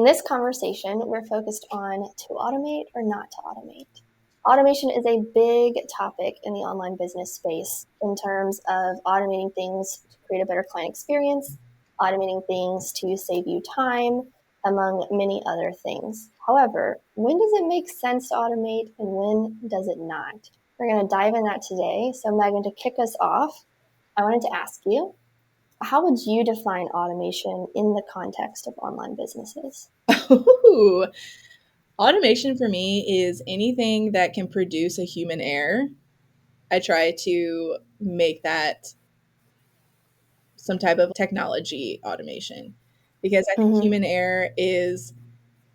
in this conversation, we're focused on to automate or not to automate. Automation is a big topic in the online business space in terms of automating things to create a better client experience, automating things to save you time, among many other things. However, when does it make sense to automate and when does it not? We're going to dive in that today. So Megan, to kick us off, I wanted to ask you, how would you define automation in the context of online businesses? Ooh. Automation for me is anything that can produce a human error. I try to make that some type of technology automation because I think human error is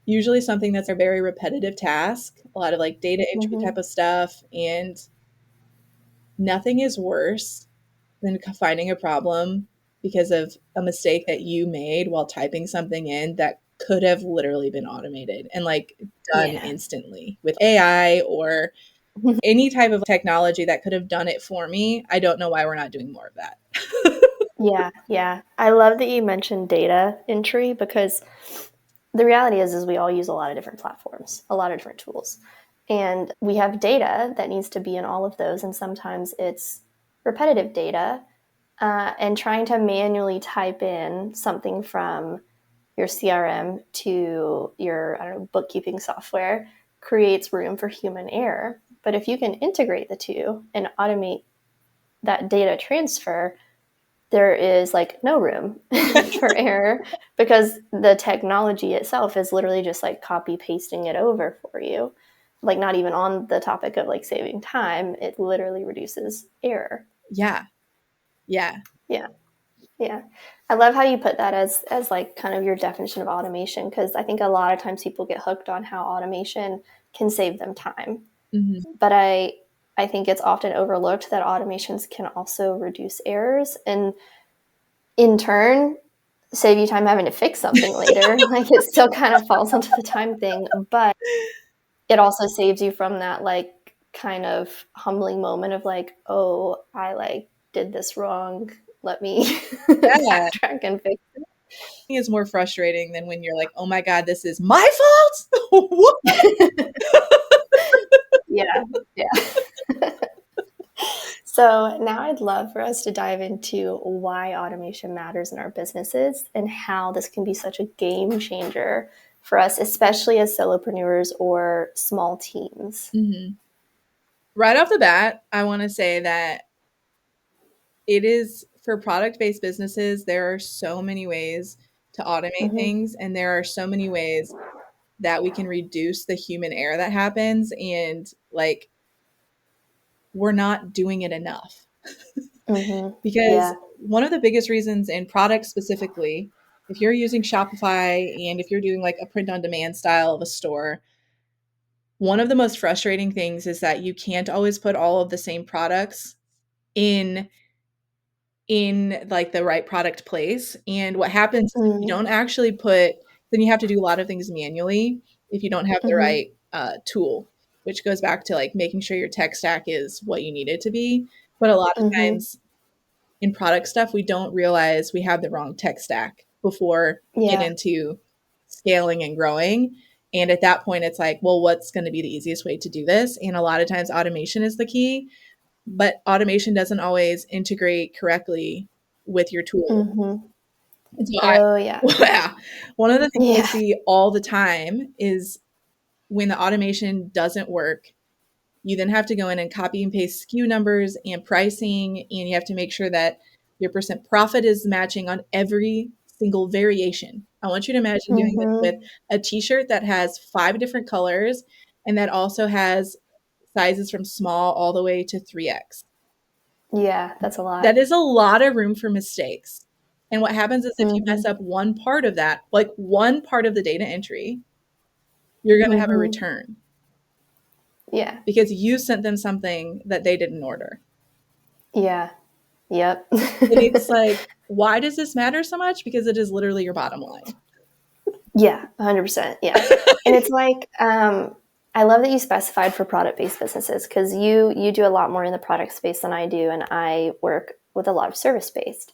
usually something that's a very repetitive task, a lot of like data entry type of stuff, and nothing is worse than finding a problem because of a mistake that you made while typing something in that could have literally been automated and like done instantly with AI or any type of technology that could have done it for me. I don't know why we're not doing more of that. Yeah. I love that you mentioned data entry because the reality is we all use a lot of different platforms, a lot of different tools. And we have data that needs to be in all of those. And sometimes it's repetitive data. And trying to manually type in something from your CRM to your bookkeeping software creates room for human error. But if you can integrate the two and automate that data transfer, there is like no room for error because the technology itself is literally just like copy pasting it over for you. Like not even on the topic of like saving time, it literally reduces error. Yeah. I love how you put that as like kind of your definition of automation, because I think a lot of times people get hooked on how automation can save them time. But I think it's often overlooked that automations can also reduce errors and in turn save you time having to fix something later. Like it still kind of falls into the time thing, but it also saves you from that like kind of humbling moment of like, oh, I like did this wrong. Let me backtrack and fix it. Is more frustrating than when you're like, oh my God, this is my fault. Yeah. So now I'd love for us to dive into why automation matters in our businesses and how this can be such a game changer for us, especially as solopreneurs or small teams. Right off the bat, I want to say that it is for product-based businesses, there are so many ways to automate things, and there are so many ways that we can reduce the human error that happens, and like we're not doing it enough. Because one of the biggest reasons in products specifically, if you're using Shopify and if you're doing like a print on demand style of a store, one of the most frustrating things is that you can't always put all of the same products in like the right product place. And what happens is if you don't actually then you have to do a lot of things manually if you don't have the right tool, which goes back to like making sure your tech stack is what you need it to be. But a lot of times in product stuff, we don't realize we have the wrong tech stack before we get into scaling and growing. And at that point, it's like, well, what's going to be the easiest way to do this? And a lot of times automation is the key, but automation doesn't always integrate correctly with your tool. And so one of the things I see all the time is when the automation doesn't work, you then have to go in and copy and paste SKU numbers and pricing, and you have to make sure that your percent profit is matching on every single variation. I want you to imagine doing this with a t-shirt that has 5 different colors and that also has sizes from small all the way to 3X. Yeah, that's a lot. That is a lot of room for mistakes. And what happens is if you mess up one part of that, like one part of the data entry, you're going to have a return. Yeah. Because you sent them something that they didn't order. Yeah. Yep. And it's like, why does this matter so much? Because it is literally your bottom line. Yeah, 100%. Yeah. And it's like, I love that you specified for product-based businesses because you do a lot more in the product space than I do. And I work with a lot of service-based.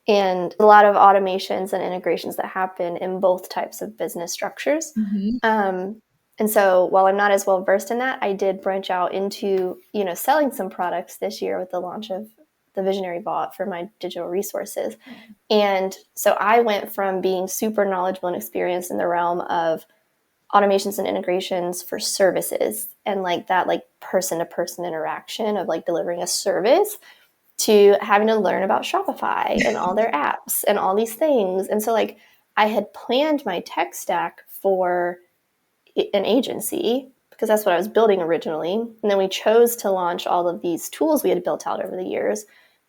and a lot of automations and integrations that happen in both types of business structures. And so while I'm not as well versed in that, I did branch out into, selling some products this year with the launch of the Visionary Vault for my digital resources. And so I went from being super knowledgeable and experienced in the realm of automations and integrations for services and like that like person-to-person interaction of like delivering a service to having to learn about Shopify and all their apps and all these things. And so like I had planned my tech stack for an agency because that's what I was building originally. And then we chose to launch all of these tools we had built out over the years.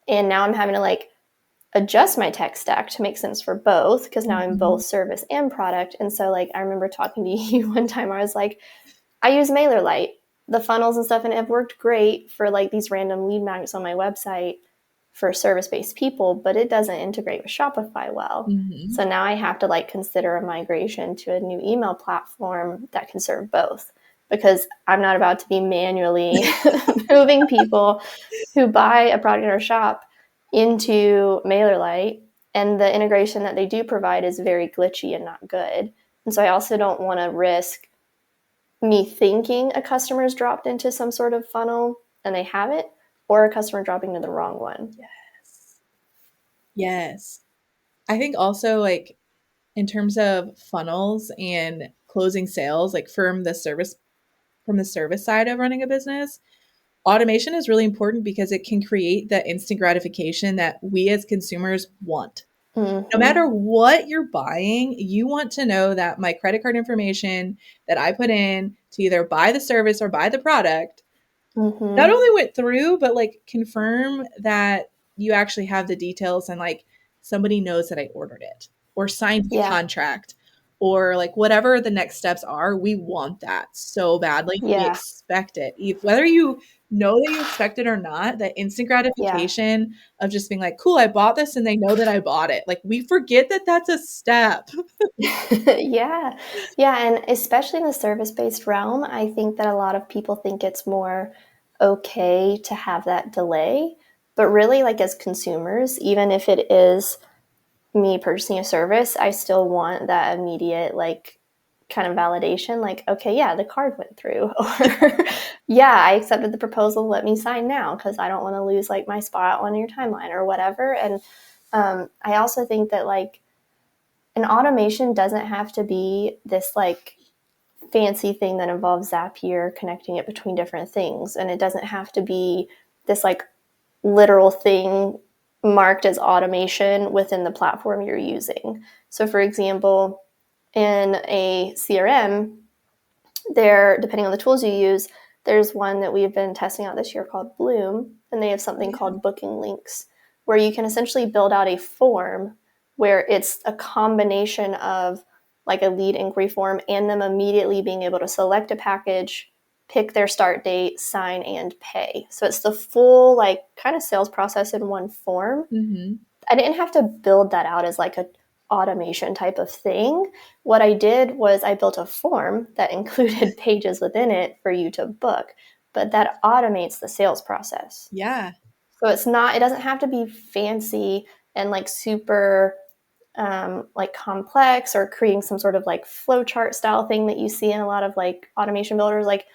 And now I'm having to like adjust my tech stack to make sense for both because now I'm both service and product. And so like I remember talking to you one time, I was like, I use MailerLite, the funnels and stuff, and it have worked great for like these random lead magnets on my website for service-based people, but it doesn't integrate with Shopify well. So now I have to like consider a migration to a new email platform that can serve both because I'm not about to be manually moving people who buy a product in our shop into MailerLite, and the integration that they do provide is very glitchy and not good. And so I also don't want to risk me thinking a customer's dropped into some sort of funnel and they haven't, or a customer dropping into the wrong one. Yes. I think also like in terms of funnels and closing sales, like from the service side of running a business, automation is really important because it can create the instant gratification that we as consumers want. No matter what you're buying, you want to know that my credit card information that I put in to either buy the service or buy the product not only went through, but like confirm that you actually have the details and like somebody knows that I ordered it or signed the contract or like whatever the next steps are. We want that so badly. We expect it. Whether you know that you expect it or not, the instant gratification of just being like, cool, I bought this and they know that I bought it. Like we forget that that's a step. Yeah. And especially in the service-based realm, I think that a lot of people think it's more okay to have that delay. But really, like as consumers, even if it is me purchasing a service, I still want that immediate, like, kind of validation. Like, okay, yeah, the card went through. Or, yeah, I accepted the proposal. Let me sign now because I don't want to lose, like, my spot on your timeline or whatever. And I also think that, like, an automation doesn't have to be this like fancy thing that involves Zapier connecting it between different things. And it doesn't have to be this like literal thing marked as automation within the platform you're using. So for example, in a CRM, there, depending on the tools you use, there's one that we've been testing out this year called Bloom, and they have something called booking links, where you can essentially build out a form where it's a combination of like a lead inquiry form and them immediately being able to select a package, pick their start date, sign, and pay. So it's the full like kind of sales process in one form. I didn't have to build that out as like a automation type of thing. What I did was I built a form that included pages within it for you to book, but that automates the sales process. Yeah. So it doesn't have to be fancy and like super like complex or creating some sort of like flowchart style thing that you see in a lot of like automation builders. Like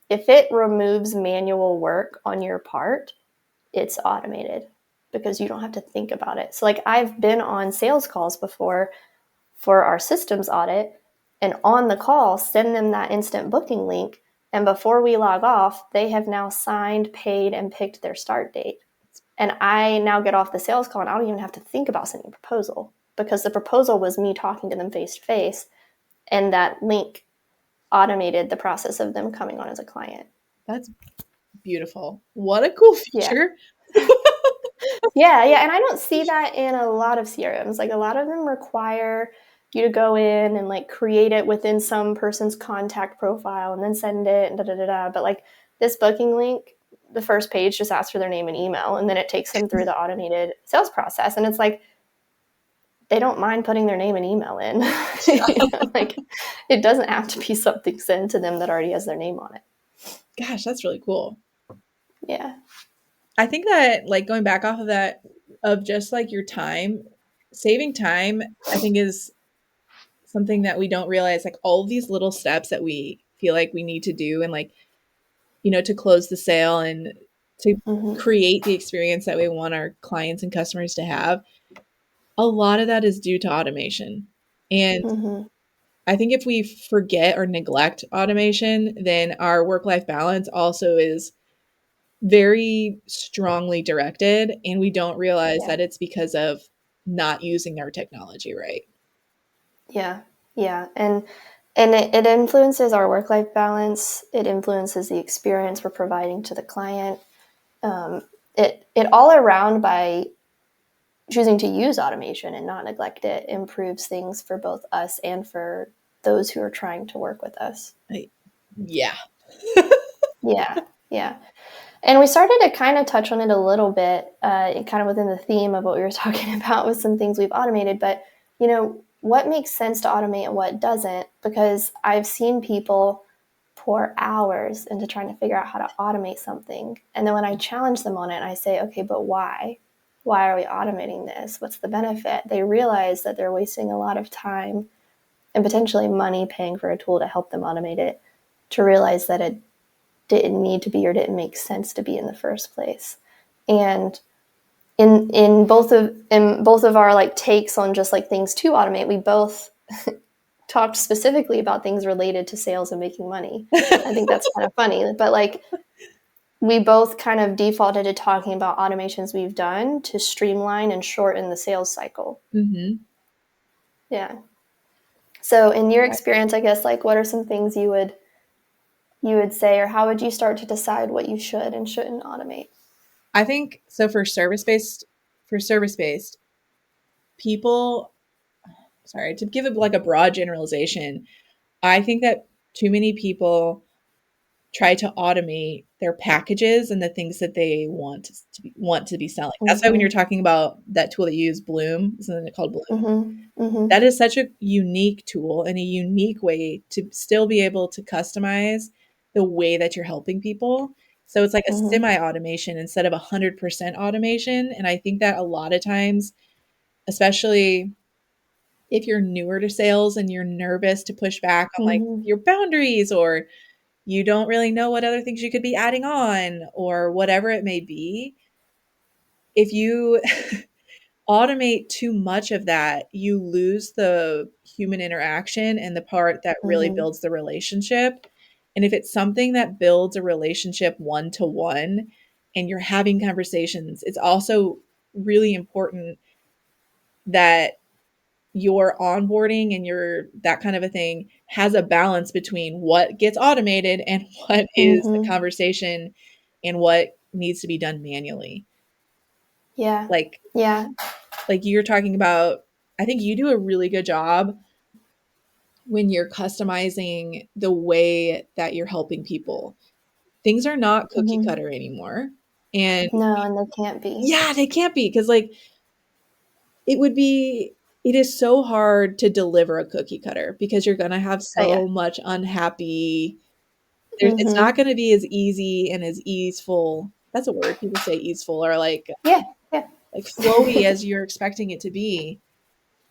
if it removes manual work on your part, it's automated because you don't have to think about it. So like I've been on sales calls before for our systems audit, and on the call send them that instant booking link, and before we log off they have now signed, paid, and picked their start date. And I now get off the sales call and I don't even have to think about sending a proposal because the proposal was me talking to them face to face, and that link automated the process of them coming on as a client. That's beautiful. What a cool feature. Yeah, and I don't see that in a lot of CRMs. Like a lot of them require you to go in and like create it within some person's contact profile and then send it and da. But like this booking link, the first page just asks for their name and email, and then it takes them through the automated sales process. And it's like they don't mind putting their name and email in. Like it doesn't have to be something sent to them that already has their name on it. Gosh, that's really cool. Yeah. I think that like going back off of that, of just like your time. Saving time, I think, is something that we don't realize, like all of these little steps that we feel like we need to do, and like, to close the sale and to Mm-hmm. create the experience that we want our clients and customers to have. A lot of that is due to automation. And Mm-hmm. I think if we forget or neglect automation, then our work-life balance also is very strongly directed, and we don't realize Yeah. that it's because of not using our technology right. Yeah. Yeah. And it influences our work life balance. It influences the experience we're providing to the client. Um, it all around, by choosing to use automation and not neglect it, improves things for both us and for those who are trying to work with us. Yeah. Yeah. Yeah. And we started to kind of touch on it a little bit, kind of within the theme of what we were talking about with some things we've automated. But, what makes sense to automate and what doesn't? Because I've seen people pour hours into trying to figure out how to automate something. And then when I challenge them on it, I say, okay, but why? Why are we automating this? What's the benefit? They realize that they're wasting a lot of time and potentially money paying for a tool to help them automate it, to realize that it didn't need to be or didn't make sense to be in the first place. And in both of our like takes on just like things to automate, we both talked specifically about things related to sales and making money. I think that's kind of funny, but like we both kind of defaulted to talking about automations we've done to streamline and shorten the sales cycle. Mm-hmm. Yeah. So in your experience, I guess, like what are some things you would say, or how would you start to decide what you should and shouldn't automate? I think so. For service based people, sorry, to give it like a broad generalization, I think that too many people try to automate their packages and the things that they want to be selling. That's why when you're Mm-hmm. talking about that tool that you use, Bloom, isn't it called Bloom? Mm-hmm. Mm-hmm. That is such a unique tool and a unique way to still be able to customize the way that you're helping people. So it's like a Mm-hmm. semi-automation instead of 100% automation. And I think that a lot of times, especially if you're newer to sales and you're nervous to push back on like Mm-hmm. your boundaries, or you don't really know what other things you could be adding on, or whatever it may be, if you automate too much of that, you lose the human interaction and the part that really Mm-hmm. builds the relationship. And if it's something that builds a relationship one to one and you're having conversations, it's also really important that your onboarding and your that kind of a thing has a balance between what gets automated and what is the Mm-hmm. conversation and what needs to be done manually. Yeah. Like Yeah. like you're talking about, I think you do a really good job when you're customizing the way that you're helping people. Things are not cookie Mm-hmm. cutter anymore. And No, and they can't be. yeah, they can't be, because like it would be it is so hard to deliver a cookie cutter because you're going to have Oh yeah. so much unhappy. It's Mm-hmm. not going to be as easy and as easeful. That's a word. People say easeful, or Yeah. Yeah. like flowy as you're expecting it to be.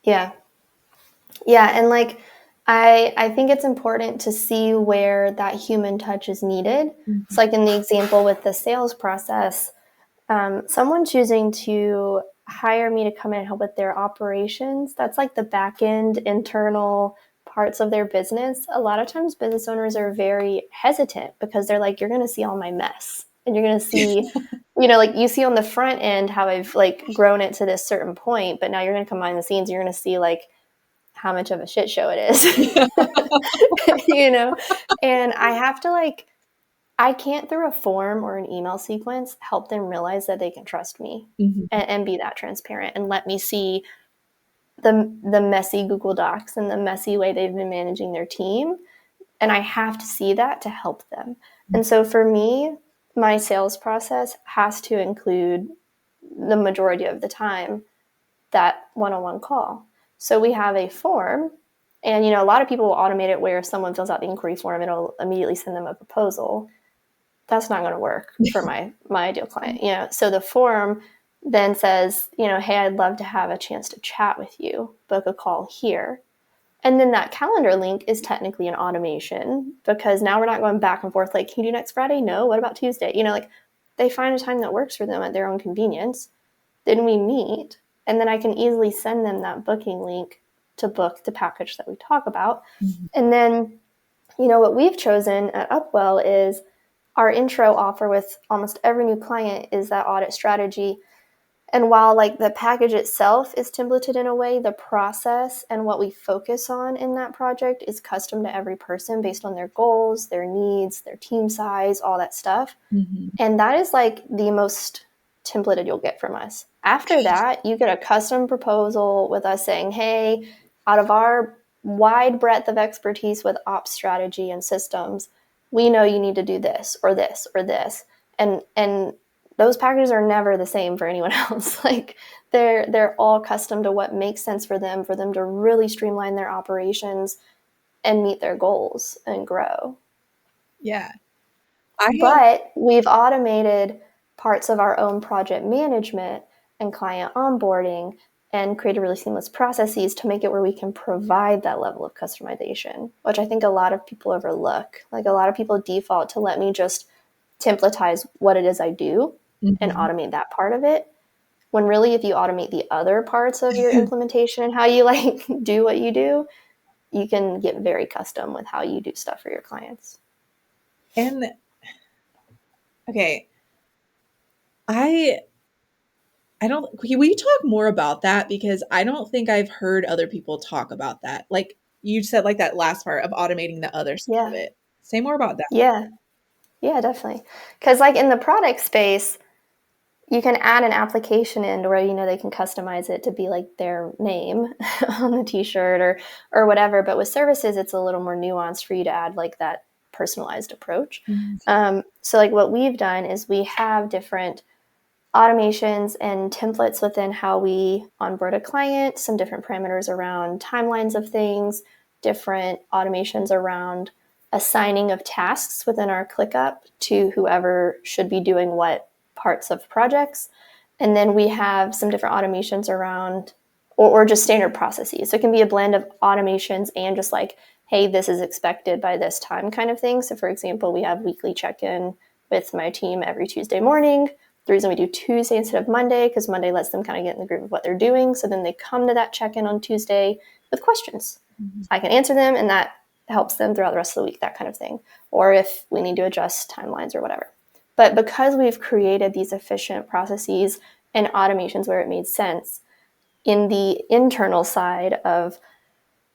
Yeah. Yeah. And like I think it's important to see where that human touch is needed. It's Mhm. like in the example with the sales process, someone choosing to hire me to come in and help with their operations, that's like the back end internal parts of their business. A lot of times business owners are very hesitant because they're like, you're going to see all my mess, and you're going to see, like you see on the front end how I've like grown it to this certain point, but now you're going to come behind the scenes, you're going to see like how much of a shit show it is. you know and I have to like, I can't, through a form or an email sequence, help them realize that they can trust me, Mhm. and be that transparent and let me see the messy Google Docs and the messy way they've been managing their team. And I have to see that to help them. And so for me, my sales process has to include, the majority of the time, that one-on-one call. So we have a form, and a lot of people will automate it where if someone fills out the inquiry form, it'll immediately send them a proposal. That's not going to work for my ideal client. So the form then says, hey, I'd love to have a chance to chat with you, book a call here. And then that calendar link is technically an automation, because now we're not going back and forth like, can you do next Friday? No. What about Tuesday? Like, they find a time that works for them at their own convenience. Then we meet, and then I can easily send them that booking link to book the package that we talk about. Mm-hmm. And then, what we've chosen at Upwell is our intro offer with almost every new client is that audit strategy. And while like the package itself is templated in a way, the process and what we focus on in that project is custom to every person based on their goals, their needs, their team size, all that stuff. Mm-hmm. And that is like the most templated you'll get from us. After that, you get a custom proposal with us saying, hey, out of our wide breadth of expertise with ops strategy and systems, we know you need to do this or this or this. And those packages are never the same for anyone else. Like they're all custom to what makes sense for them to really streamline their operations and meet their goals and grow. Yeah. But we've automated parts of our own project management and client onboarding and created really seamless processes to make it where we can provide that level of customization, which I think a lot of people overlook. Like a lot of people default to let me just templatize what it is I do and Mm-hmm. automate that part of it. When really, if you automate the other parts of your implementation and how you like do what you do, you can get very custom with how you do stuff for your clients. And okay, I don't, will you talk more about that? Because I don't think I've heard other people talk about that. Like you said, like that last part of automating the other side of Yeah. it. Say more about that. Yeah. Yeah, definitely. Because like in the product space, you can add an application in where they can customize it to be like their name on the t-shirt or whatever. But with services, it's a little more nuanced for you to add like that personalized approach. So like what we've done is we have different automations and templates within how we onboard a client, some different parameters around timelines of things, different automations around assigning of tasks within our ClickUp to whoever should be doing what parts of projects. And then we have some different automations around, or just standard processes. So it can be a blend of automations and just like, hey, this is expected by this time kind of thing. So for example, we have weekly check-in with my team every Tuesday morning. The reason we do Tuesday instead of Monday, because Monday lets them kind of get in the groove of what they're doing. So then they come to that check-in on Tuesday with questions. Mm-hmm. I can answer them, and that helps them throughout the rest of the week, that kind of thing. Or if we need to adjust timelines or whatever. But because we've created these efficient processes and automations where it made sense, in the internal side of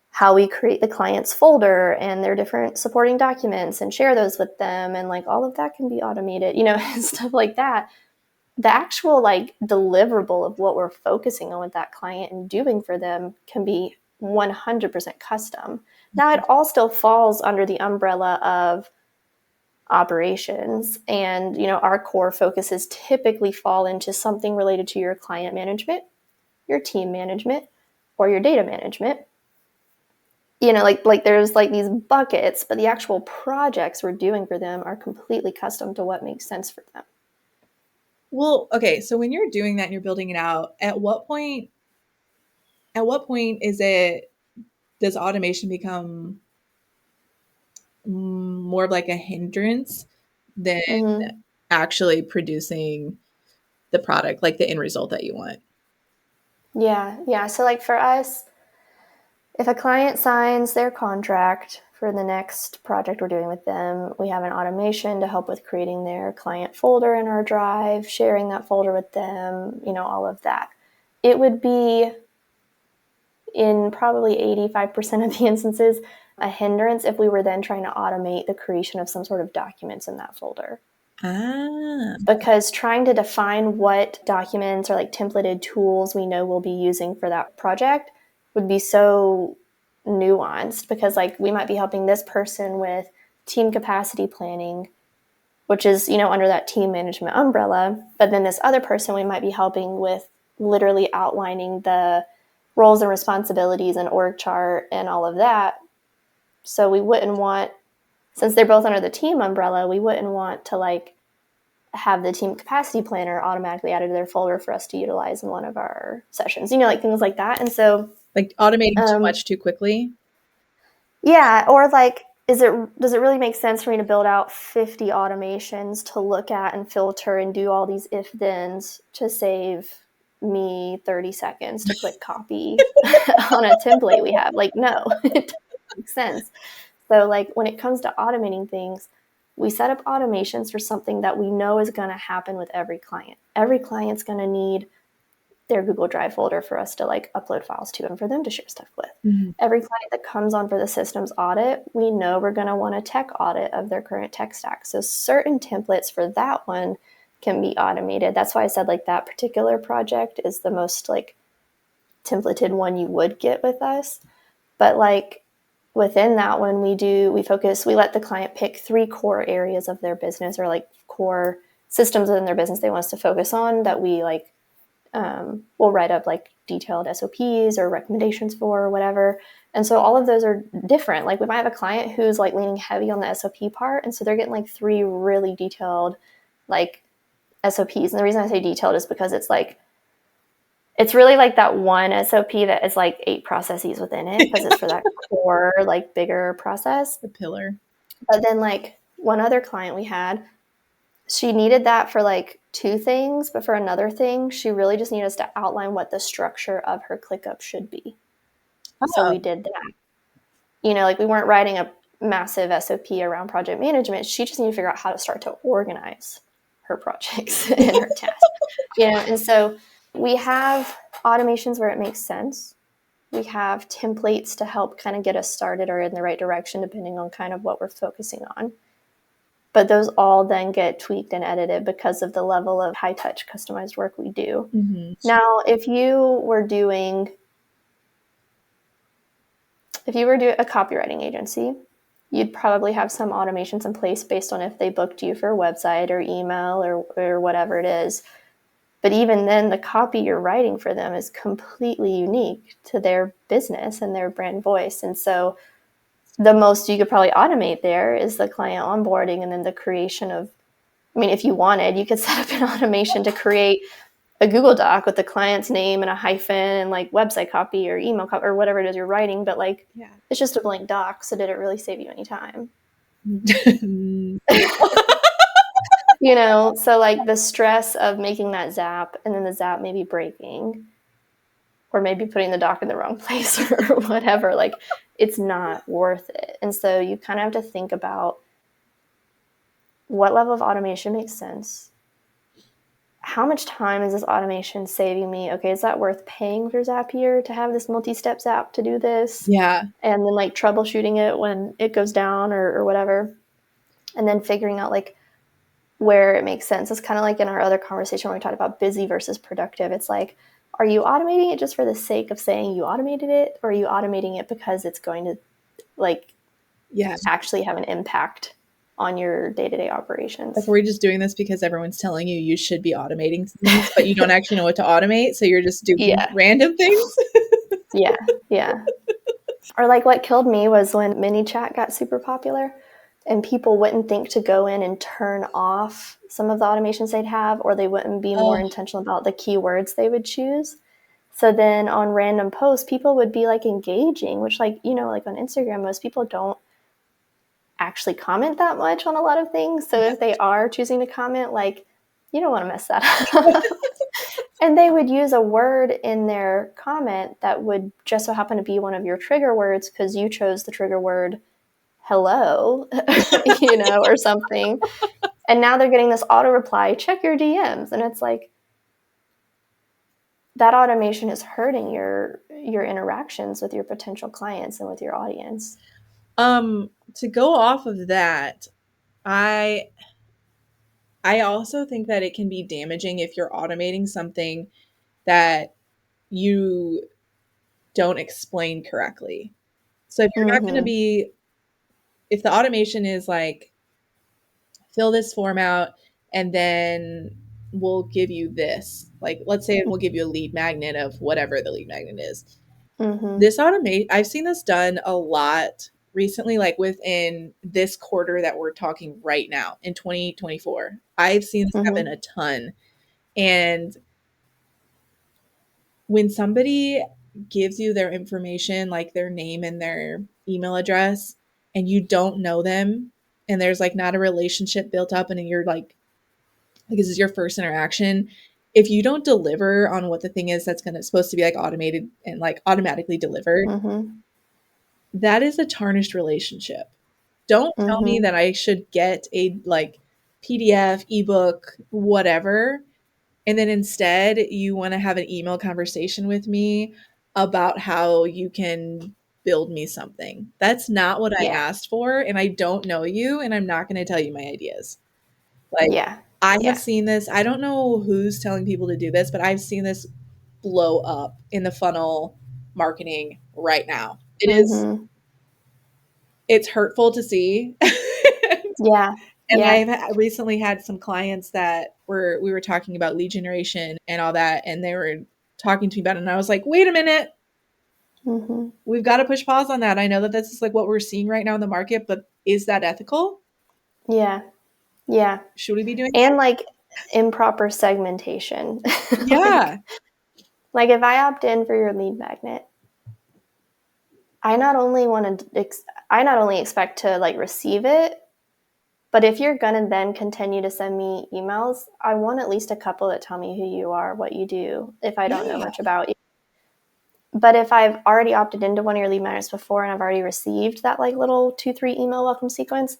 how we create the client's folder and their different supporting documents and share those with them, and like all of that can be automated, and stuff like that. The actual like deliverable of what we're focusing on with that client and doing for them can be 100% custom. Now it all still falls under the umbrella of operations, and our core focuses typically fall into something related to your client management, your team management, or your data management. Like there's like these buckets, but the actual projects we're doing for them are completely custom to what makes sense for them. Well, okay, so when you're doing that and you're building it out, at what point does automation become more of like a hindrance than Mm-hmm. actually producing the product, like the end result that you want? Yeah. So like for us, if a client signs their contract for the next project we're doing with them, we have an automation to help with creating their client folder in our drive, sharing that folder with them, all of that. It would be, in probably 85% of the instances, a hindrance if we were then trying to automate the creation of some sort of documents in that folder. Ah. Because trying to define what documents or like templated tools we know we'll be using for that project would be so nuanced, because like we might be helping this person with team capacity planning, which is under that team management umbrella, but then this other person we might be helping with literally outlining the roles and responsibilities and org chart and all of that. So we wouldn't want, since they're both under the team umbrella, we wouldn't want to like have the team capacity planner automatically added to their folder for us to utilize in one of our sessions, like things like that. And so like automating too much too quickly. Yeah, or like, does it really make sense for me to build out 50 automations to look at and filter and do all these if thens to save me 30 seconds to click copy on a template we have? Like, no, it doesn't make sense. So like when it comes to automating things, we set up automations for something that we know is going to happen with every client. Every client's going to need their Google Drive folder for us to like upload files to and for them to share stuff with. Mm-hmm. Every client that comes on for the systems audit, we know we're going to want a tech audit of their current tech stack. So certain templates for that one can be automated. That's why I said like that particular project is the most like templated one you would get with us. But like within that one, we let the client pick 3 core areas of their business or like core systems within their business they want us to focus on that we like we'll write up like detailed SOPs or recommendations for or whatever. And so all of those are different. Like we might have a client who's like leaning heavy on the SOP part. And so they're getting like 3 really detailed like SOPs. And the reason I say detailed is because it's really like that one SOP that is like 8 processes within it because it's for that core, like bigger process. The pillar. But then like one other client we had, she needed that for like 2 things, but for another thing, she really just needed us to outline what the structure of her ClickUp should be. Oh. So we did that. Like we weren't writing a massive SOP around project management. She just needed to figure out how to start to organize her projects and her tasks. And so we have automations where it makes sense. We have templates to help kind of get us started or in the right direction, depending on kind of what we're focusing on. But those all then get tweaked and edited because of the level of high-touch customized work we do. Mm-hmm. Now, if you were doing a copywriting agency, you'd probably have some automations in place based on if they booked you for a website or email or whatever it is. But even then, the copy you're writing for them is completely unique to their business and their brand voice. And so the most you could probably automate there is the client onboarding and then the creation of, if you wanted, you could set up an automation to create a Google Doc with the client's name and a hyphen and like website copy or email copy or whatever it is you're writing. But like, It's just a blank doc. So did it really save you any time? So like the stress of making that zap and then the zap maybe breaking or maybe putting the doc in the wrong place or whatever, like it's not worth it. And so you kind of have to think about what level of automation makes sense. How much time is this automation saving me? Okay, is that worth paying for Zapier to have this multi-step zap to do this? Yeah. And then like troubleshooting it when it goes down or whatever. And then figuring out like where it makes sense. It's kind of like in our other conversation where we talked about busy versus productive. It's like, are you automating it just for the sake of saying you automated it? Or are you automating it because it's going to like actually have an impact on your day-to-day operations? Like, we're just doing this because everyone's telling you should be automating things, but you don't actually know what to automate. So you're just doing random things. Yeah. Or like what killed me was when ManyChat got super popular and people wouldn't think to go in and turn off some of the automations they'd have, or they wouldn't be more intentional about the keywords they would choose. So then on random posts, people would be like engaging, which like, like on Instagram, most people don't actually comment that much on a lot of things. So if they are choosing to comment, like, you don't want to mess that up. And they would use a word in their comment that would just so happen to be one of your trigger words because you chose the trigger word hello, or something. And now they're getting this auto reply, check your DMs. And it's like, that automation is hurting your interactions with your potential clients and with your audience. To go off of that, I also think that it can be damaging if you're automating something that you don't explain correctly. So if you're not going to be, if the automation is like, fill this form out and then we'll give you this, like, let's say we'll give you a lead magnet of whatever the lead magnet is. This I've seen this done a lot recently, like within this quarter that we're talking right now in 2024. I've seen this happen a ton. And when somebody gives you their information, like their name and their email address, and you don't know them, and there's like not a relationship built up, and you're like this is your first interaction, if you don't deliver on what the thing is that's supposed to be like automated and like automatically delivered, that is a tarnished relationship. Don't tell me that I should get a like PDF, ebook, whatever, and then instead you want to have an email conversation with me about how you can build me something. That's not what I asked for, and I don't know you, and I'm not going to tell you my ideas. Like, I have seen this. I don't know who's telling people to do this, but I've seen this blow up in the funnel marketing right now. It's hurtful to see. And I've recently had some clients that we were talking about lead generation and all that, and they were talking to me about it, and I was like, wait a minute. We've got to push pause on that. I know that this is like what we're seeing right now in the market, but is that ethical? Yeah. Should we be doing and like improper segmentation? Yeah. like if I opt in for your lead magnet, I not only expect to like receive it, but if you're going to then continue to send me emails, I want at least a couple that tell me who you are, what you do, if I don't know much about you. But if I've already opted into one of your lead magnets before and I've already received that like little 2-3 email welcome sequence,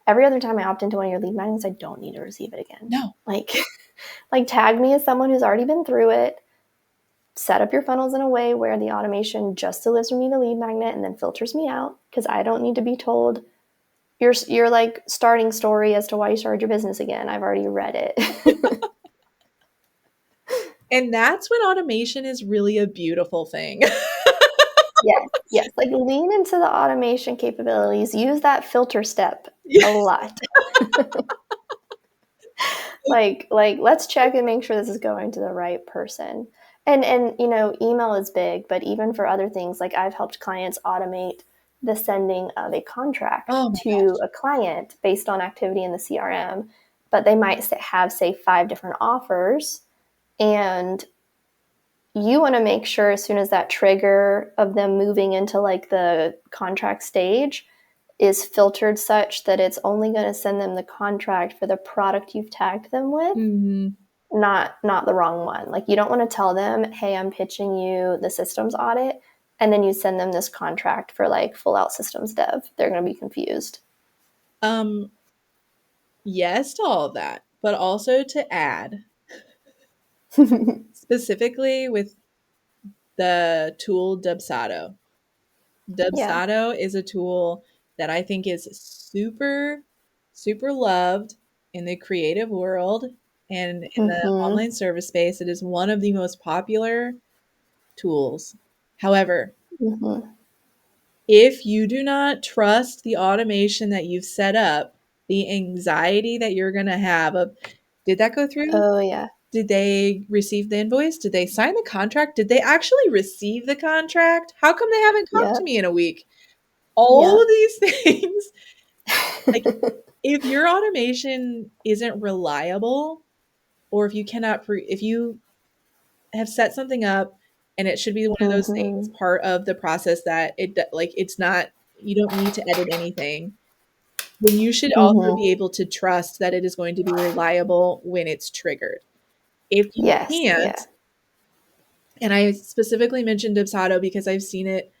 every other time I opt into one of your lead magnets, I don't need to receive it again. No. Like tag me as someone who's already been through it. Set up your funnels in a way where the automation just delivers me the lead magnet and then filters me out, because I don't need to be told your like starting story as to why you started your business again. I've already read it. And that's when automation is really a beautiful thing. Yes. Like lean into the automation capabilities. Use that filter step a lot. like let's check and make sure this is going to the right person. And you know, email is big, but even for other things, like I've helped clients automate the sending of a contract to a client based on activity in the CRM, but they might have say 5 different offers, and you want to make sure as soon as that trigger of them moving into like the contract stage is filtered such that it's only going to send them the contract for the product you've tagged them with, not the wrong one. Like you don't want to tell them, hey, I'm pitching you the systems audit, and then you send them this contract for like full out systems dev. They're going to be confused. Yes to all of that, but also to add specifically with the tool Dubsado. Dubsado is a tool that I think is super, super loved in the creative world and in the online service space. It is one of the most popular tools. However, if you do not trust the automation that you've set up, the anxiety that you're going to have of, did that go through? Oh, yeah. Did they receive the invoice? Did they sign the contract? Did they actually receive the contract? How come they haven't talked to me in a week? All of these things. Like, if your automation isn't reliable, or if you cannot, if you have set something up and it should be one of those things, part of the process that it's not, you don't need to edit anything, then you should also be able to trust that it is going to be reliable when it's triggered. If you can't, and I specifically mentioned Dubsado because I've seen it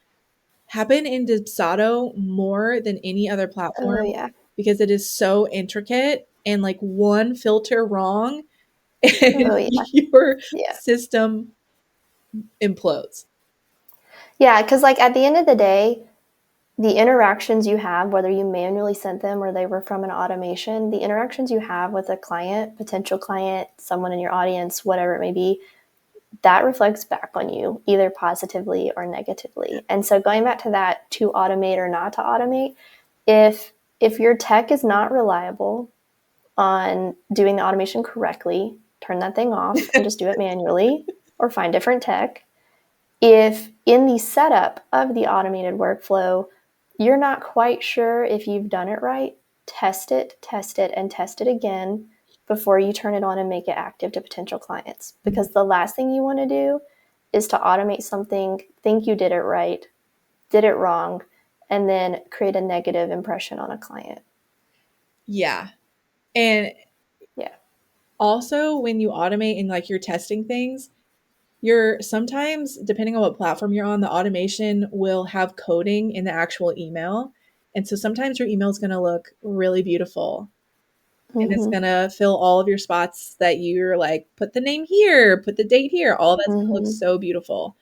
happen in Dubsado more than any other platform, because it is so intricate, and like one filter wrong and your system implodes. Yeah, because like at the end of the day, the interactions you have, whether you manually sent them or they were from an automation, the interactions you have with a client, potential client, someone in your audience, whatever it may be, that reflects back on you either positively or negatively. And so going back to that, to automate or not to automate, if your tech is not reliable on doing the automation correctly, turn that thing off and just do it manually or find different tech. If in the setup of the automated workflow, you're not quite sure if you've done it right, test it, and test it again before you turn it on and make it active to potential clients. Because the last thing you want to do is to automate something, think you did it right, did it wrong, and then create a negative impression on a client. Yeah. And Yeah. also when you automate and like you're testing things, you're sometimes, depending on what platform you're on, the automation will have coding in the actual email. And so sometimes your email is going to look really beautiful and it's going Mm-hmm. to fill all of your spots that you're like, put the name here, put the date here. All that's going to look Mm-hmm. so beautiful.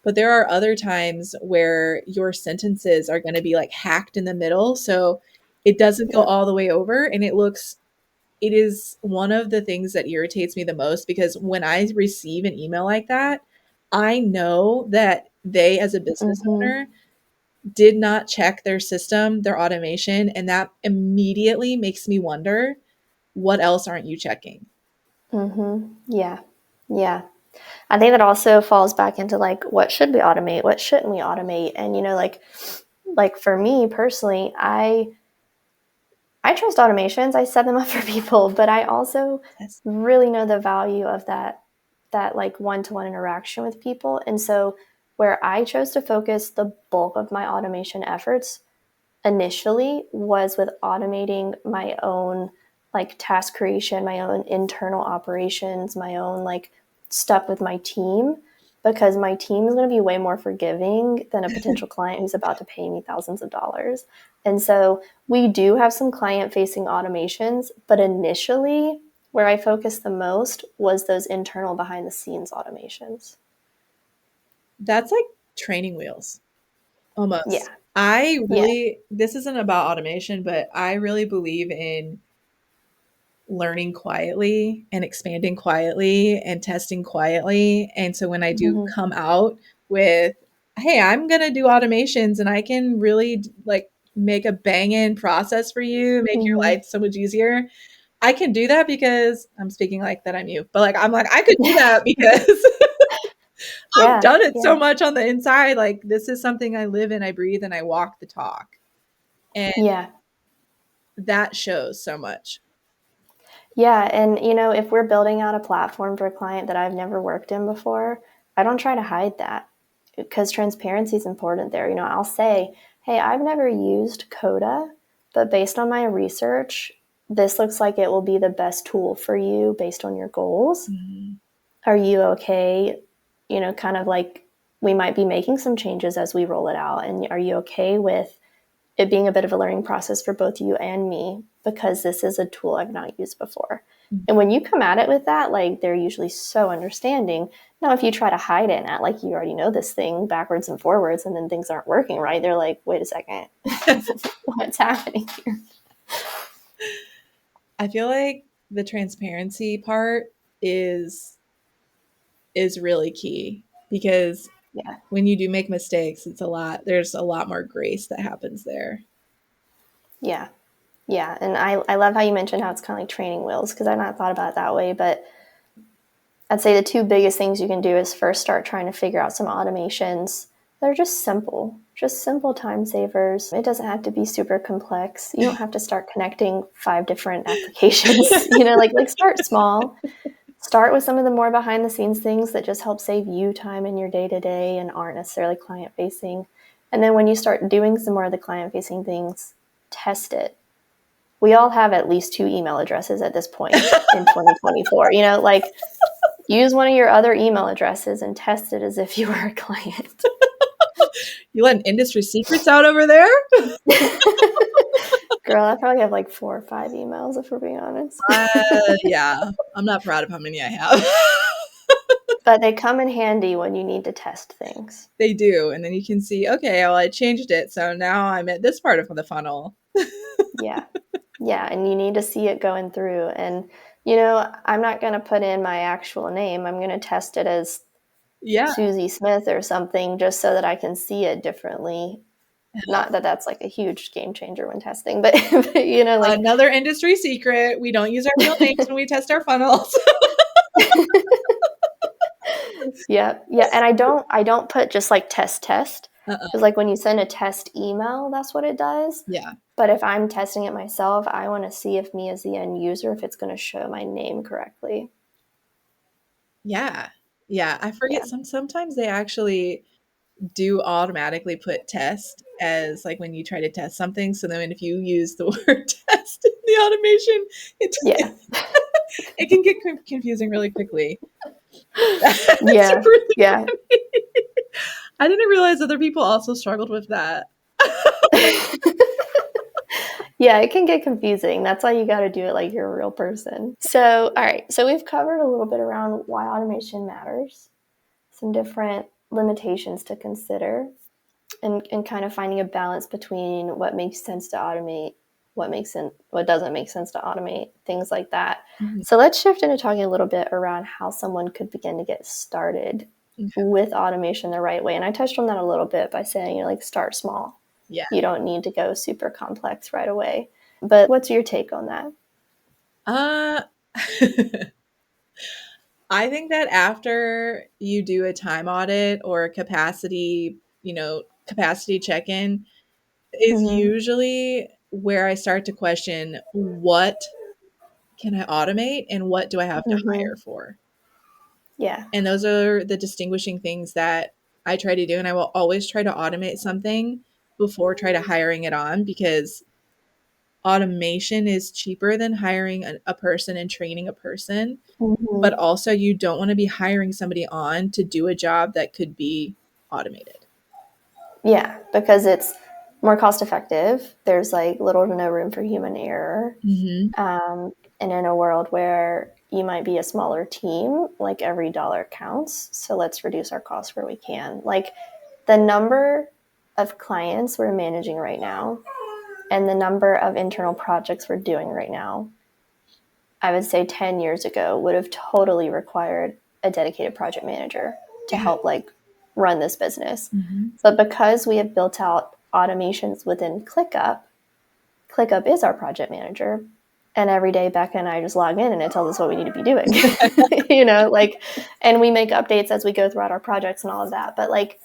But there are other times where your sentences are going to be like hacked in the middle. So it doesn't go Yep. all the way over and it is one of the things that irritates me the most because when I receive an email like that, I know that they, as a business Mm-hmm. owner, did not check their system, their automation, and that immediately makes me wonder, what else aren't you checking? Mm-hmm. Yeah. Yeah. I think that also falls back into like what should we automate, what shouldn't we automate, and like for me personally, I trust automations. I set them up for people, but I also Yes. really know the value of that like one-to-one interaction with people. And so where I chose to focus the bulk of my automation efforts initially was with automating my own like task creation, my own internal operations, my own like stuff with my team, because my team is going to be way more forgiving than a potential client who's about to pay me thousands of dollars. And so we do have some client facing automations, but initially where I focused the most was those internal behind the scenes automations. That's like training wheels almost. Yeah. I Yeah. really, this isn't about automation, but I really believe in learning quietly and expanding quietly and testing quietly. And so when I do Mm-hmm. come out with, hey, I'm going to do automations and I can really like make a bang-in process for you, make your Mm-hmm. life so much easier. I can do that because I'm speaking like that I'm you, but like I'm like I could do that because I've Yeah. done it Yeah. so much on the inside. Like this is something I live in, I breathe, and I walk the talk. And Yeah. that shows so much. Yeah, and if we're building out a platform for a client that I've never worked in before, I don't try to hide that because transparency is important there. I'll say, "Hey, I've never used Coda, but based on my research, this looks like it will be the best tool for you based on your goals. Mhm. Are you okay? Kind of like we might be making some changes as we roll it out, and are you okay with it being a bit of a learning process for both you and me because this is a tool I've not used before." And when you come at it with that, like they're usually so understanding. Now, if you try to hide it and act like you already know this thing backwards and forwards and then things aren't working right, they're like, wait a second, what's happening here? I feel like the transparency part is is really key because Yeah. when you do make mistakes, there's a lot more grace that happens there. Yeah. Yeah. And I love how you mentioned how it's kind of like training wheels because I've not thought about it that way. But I'd say the two biggest things you can do is first start trying to figure out some automations that are just simple time savers. It doesn't have to be super complex. You don't have to start connecting 5 different applications. Like start small. Start with some of the more behind the scenes things that just help save you time in your day to day and aren't necessarily client facing. And then when you start doing some more of the client facing things, test it. We all have at least 2 email addresses at this point in 2024. Like use one of your other email addresses and test it as if you were a client. You letting industry secrets out over there? Girl, I probably have like 4 or 5 emails if we're being honest. Yeah, I'm not proud of how many I have. But they come in handy when you need to test things. They do, and then you can see, okay, well, I changed it, so now I'm at this part of the funnel. Yeah. Yeah. And you need to see it going through. And, I'm not going to put in my actual name. I'm going to test it as Yeah, Susie Smith or something just so that I can see it differently. Not that that's like a huge game changer when testing, but like another industry secret: we don't use our real names when we test our funnels. yeah, yeah, and I don't put just like test. Uh-uh. Because like when you send a test email, that's what it does. Yeah. But if I'm testing it myself, I want to see if me as the end user, if it's going to show my name correctly. Yeah. Yeah. I forget Yeah. sometimes they actually do automatically put test as like when you try to test something. So then if you use the word test in the automation, it Yeah. it can get confusing really quickly. That's Yeah. really Yeah. funny. I didn't realize other people also struggled with that. Yeah, it can get confusing. That's why you got to do it like you're a real person. So, all right. So, we've covered a little bit around why automation matters, some different limitations to consider, and kind of finding a balance between what makes sense to automate, what doesn't make sense to automate, things like that. Mhm. So, let's shift into talking a little bit around how someone could begin to get started Okay. with automation the right way. And I touched on that a little bit by saying, like, start small. Yeah. You don't need to go super complex right away. But what's your take on that? Uh I think that after you do a time audit or a capacity check-in is Mm-hmm. usually where I start to question what can I automate and what do I have to Mm-hmm. hire for? Yeah. And those are the distinguishing things that I try to do. And I will always try to automate something before try to hiring it on because automation is cheaper than hiring a person and training a person. But Mm-hmm. also, you don't want to be hiring somebody on to do a job that could be automated. Yeah, because it's more cost effective. There's like little to no room for human error. Hmm. And in a world where you might be a smaller team, like every dollar counts. So let's reduce our costs where we can. Like the number of clients we're managing right now and the number of internal projects we're doing right now, I would say 10 years ago would have totally required a dedicated project manager to Yeah. help like run this business. Hmm. But because we have built out automations within ClickUp is our project manager. And every day Becca and I just log in and it tells us what we need to be doing. Like, and we make updates as we go throughout our projects and all of that. But like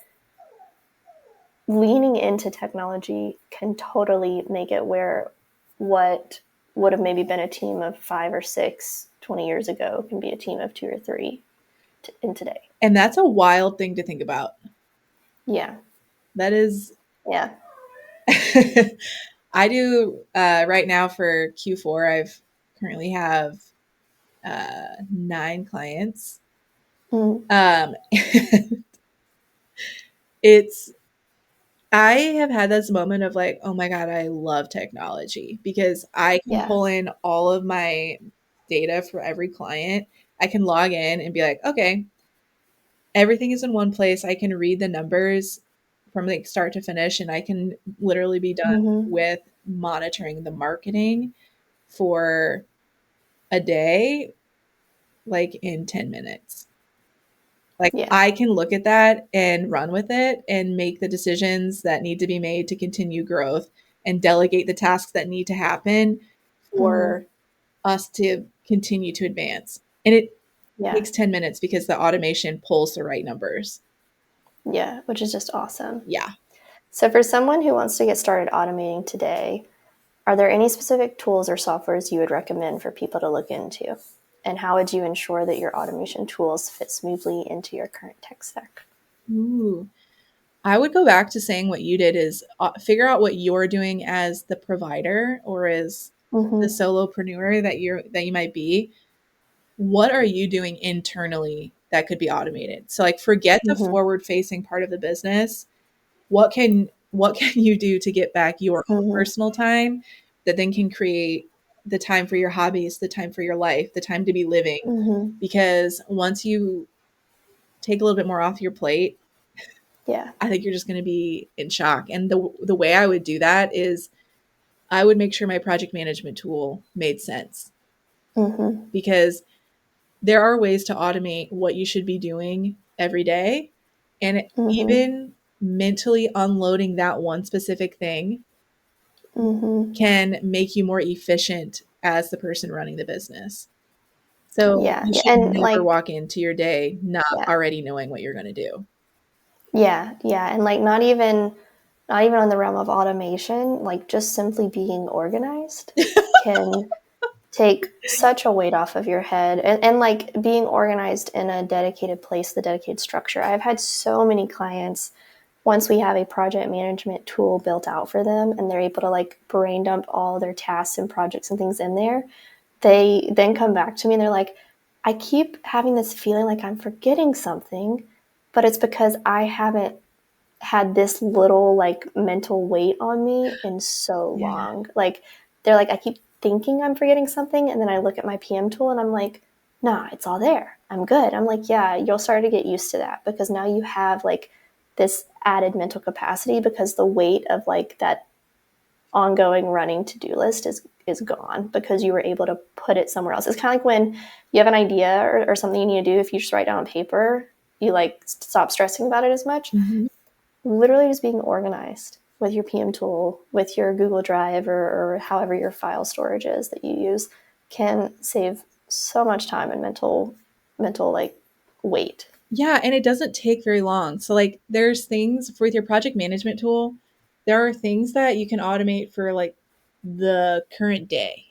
leaning into technology can totally make it where what would have maybe been a team of 5 or 6 20 years ago can be a team of 2 or 3 in today. And that's a wild thing to think about. Yeah. That is, Yeah. I do right now for Q4, I've currently have 9 clients. Mm. It's I have had this moment of like, oh my God, I love technology because I can Yeah. pull in all of my data for every client. I can log in and be like, okay, everything is in one place. I can read the numbers from like start to finish, and I can literally be done Mm-hmm. with monitoring the marketing for a day, like in 10 minutes. Like Yeah. I can look at that and run with it and make the decisions that need to be made to continue growth and delegate the tasks that need to happen Mm-hmm. for us to continue to advance. And it Yeah. takes 10 minutes because the automation pulls the right numbers. Yeah. Which is just awesome. Yeah. So, for someone who wants to get started automating today, are there any specific tools or softwares you would recommend for people to look into? And how would you ensure that your automation tools fit smoothly into your current tech stack? Ooh. I would go back to saying what you did is figure out what you're doing as the provider or as the Mm-hmm. solopreneur that you might be. What are you doing internally that could be automated? So like forget the Mm-hmm. forward facing part of the business. What can you do to get back your own Mm-hmm. personal time that then can create the time for your hobbies, the time for your life, the time to be living? Mm-hmm. Because once you take a little bit more off your plate, Yeah. I think you're just going to be in shock. And the way I would do that is I would make sure my project management tool made sense Mm-hmm. because there are ways to automate what you should be doing every day. And Mm-hmm. even mentally unloading that one specific thing Mm-hmm. can make you more efficient as the person running the business. So Yeah. you Yeah. should And never like, walk into your day not yeah. already knowing what you're going to do. Yeah, yeah, and like not even on the realm of automation, like just simply being organized can take such a weight off of your head, and like being organized in a dedicated place, the dedicated structure. I've had so many clients, once we have a project management tool built out for them and they're able to like brain dump all their tasks and projects and things in there, they then come back to me and they're like, I keep having this feeling like I'm forgetting something, but it's because I haven't had this little like mental weight on me in so Yeah. long. Like they're like, I keep thinking I'm forgetting something, and then I look at my PM tool and I'm like, nah, it's all there. I'm good. I'm like, yeah, you'll start to get used to that because now you have like this added mental capacity because the weight of like that ongoing running to-do list is gone because you were able to put it somewhere else. It's kind of like when you have an idea or something you need to do, if you just write down on paper, you like stop stressing about it as much. Mm-hmm. Literally just being organized with your PM tool, with your Google Drive, or however your file storage is that you use, can save so much time and mental like weight. Yeah, and it doesn't take very long. So like there's things with your project management tool, there are things that you can automate for like the current day,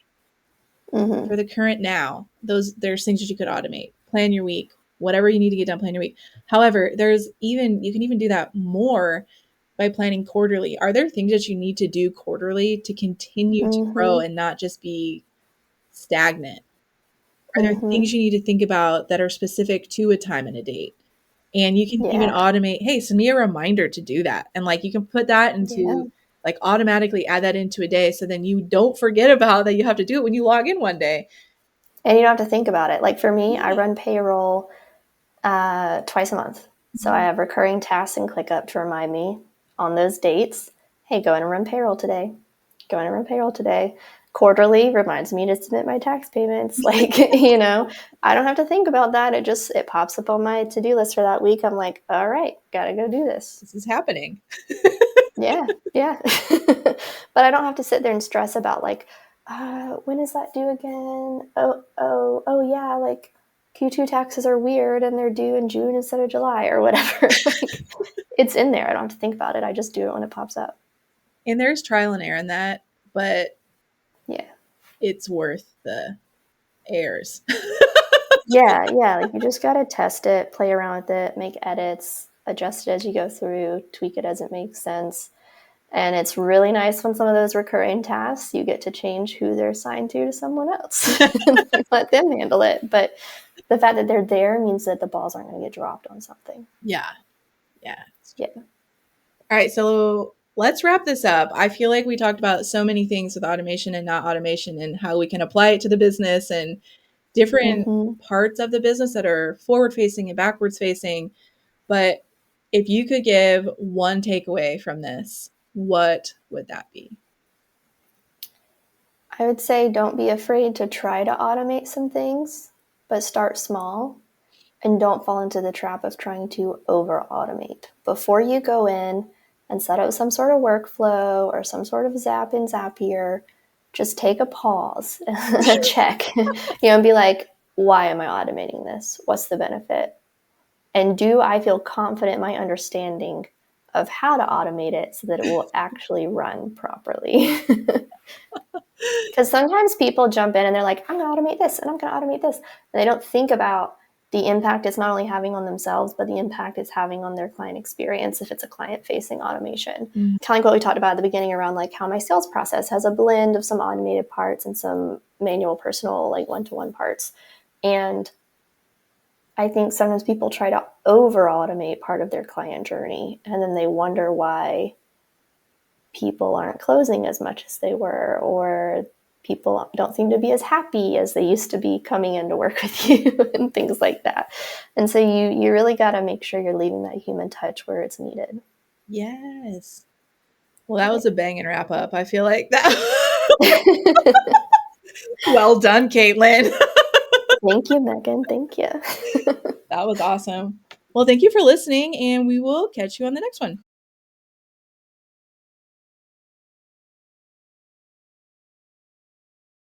for Mm-hmm. the current now. There's things that you could automate. Plan your week, whatever you need to get done, plan your week. However, you can even do that more by planning quarterly. Are there things that you need to do quarterly to continue to grow Mm-hmm. and not just be stagnant? Are there Mm-hmm. things you need to think about that are specific to a time and a date? And you can even Yeah. automate, hey, send me a reminder to do that. And like you can put that Yeah. into like automatically add that into a day so then you don't forget about that you have to do it when you log in one day. And you don't have to think about it. Like for me, I Yeah. run payroll twice a month. So I Mhm. have recurring tasks and ClickUp to remind me on those dates, hey, go in and run payroll today. Go in and run payroll today. Quarterly reminds me to submit my tax payments. Like, I don't have to think about that. It pops up on my to-do list for that week. I'm like, all right, gotta go do this. This is happening. Yeah, yeah. But I don't have to sit there and stress about like, when is that due again? Oh, yeah, like Q2 taxes are weird and they're due in June instead of July or whatever. Like, it's in there. I don't have to think about it. I just do it when it pops up. And there's trial and error in that, but Yeah. it's worth the errors. Yeah, yeah. Like you just gotta test it, play around with it, make edits, adjust it as you go through, tweak it as it makes sense. And it's really nice when some of those recurring tasks you get to change who they're assigned to someone else and let them handle it. But the fact that they're there means that the balls aren't going to get dropped on something. Yeah. Yeah. Yeah. All right, so let's wrap this up. I feel like we talked about so many things with automation and not automation and how we can apply it to the business and different Mm-hmm. parts of the business that are forward facing and backwards facing. But if you could give one takeaway from this, what would that be? I would say don't be afraid to try to automate some things, but start small and don't fall into the trap of trying to over automate. Before you go in and set up some sort of workflow or some sort of zap in Zapier, just take a pause, a check, and be like, why am I automating this? What's the benefit? And do I feel confident in my understanding of how to automate it so that it will actually run properly? Because sometimes people jump in and they're like, I'm going to automate this and I'm going to automate this. And they don't think about the impact it's not only having on themselves, but the impact it's having on their client experience if it's a client facing automation. Mm. Kind of like what we talked about at the beginning around like how my sales process has a blend of some automated parts and some manual, personal, like one-to-one parts. And I think sometimes people try to over automate part of their client journey and then they wonder why people aren't closing as much as they were, or people don't seem to be as happy as they used to be coming in to work with you and things like that. And so you really got to make sure you're leaving that human touch where it's needed. Yes. Well, that was a banging wrap up. I feel like that. Well done, Caitlin. Thank you, Megan. Thank you. That was awesome. Well, thank you for listening, and we will catch you on the next one.